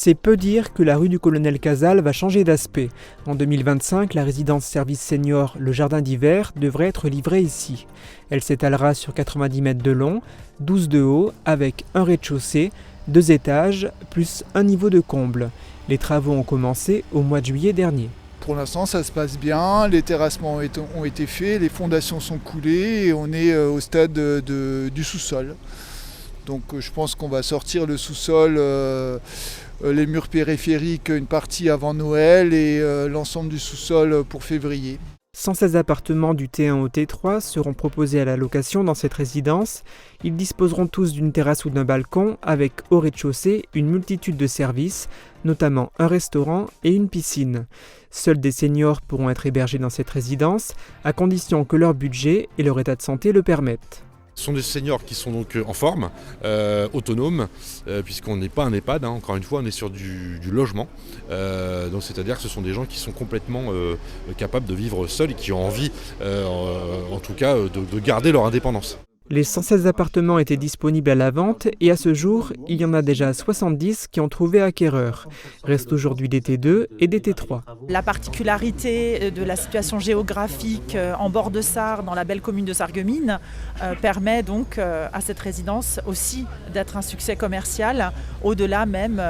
C'est peu dire que la rue du Colonel Casal va changer d'aspect. En 2025, la résidence service senior Le Jardin d'hiver devrait être livrée ici. Elle s'étalera sur 90 mètres de long, 12 de haut, avec un rez-de-chaussée, 2 étages, plus un niveau de comble. Les travaux ont commencé au mois de juillet dernier. Pour l'instant, ça se passe bien, les terrassements ont été faits, les fondations sont coulées et on est au stade du sous-sol. Donc je pense qu'on va sortir le sous-sol, les murs périphériques, une partie avant Noël et l'ensemble du sous-sol pour février. 116 appartements du T1 au T3 seront proposés à la location dans cette résidence. Ils disposeront tous d'une terrasse ou d'un balcon avec au rez-de-chaussée une multitude de services, notamment un restaurant et une piscine. Seuls des seniors pourront être hébergés dans cette résidence, à condition que leur budget et leur état de santé le permettent. Ce sont des seniors qui sont donc en forme, autonomes, puisqu'on n'est pas un EHPAD, encore une fois, on est sur du logement. Donc c'est-à-dire que ce sont des gens qui sont complètement capables de vivre seuls et qui ont envie, en tout cas, de garder leur indépendance. Les 116 appartements étaient disponibles à la vente et à ce jour, il y en a déjà 70 qui ont trouvé acquéreur. Restent aujourd'hui des T2 et des T3. La particularité de la situation géographique en bord de Sarre, dans la belle commune de Sarreguemines, permet donc à cette résidence aussi d'être un succès commercial, au-delà même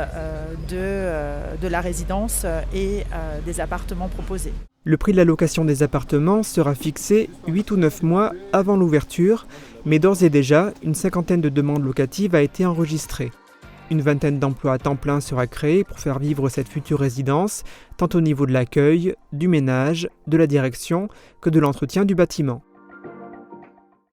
de la résidence et des appartements proposés. Le prix de la location des appartements sera fixé 8 ou 9 mois avant l'ouverture, mais d'ores et déjà, une cinquantaine de demandes locatives a été enregistrée. Une vingtaine d'emplois à temps plein sera créée pour faire vivre cette future résidence, tant au niveau de l'accueil, du ménage, de la direction que de l'entretien du bâtiment.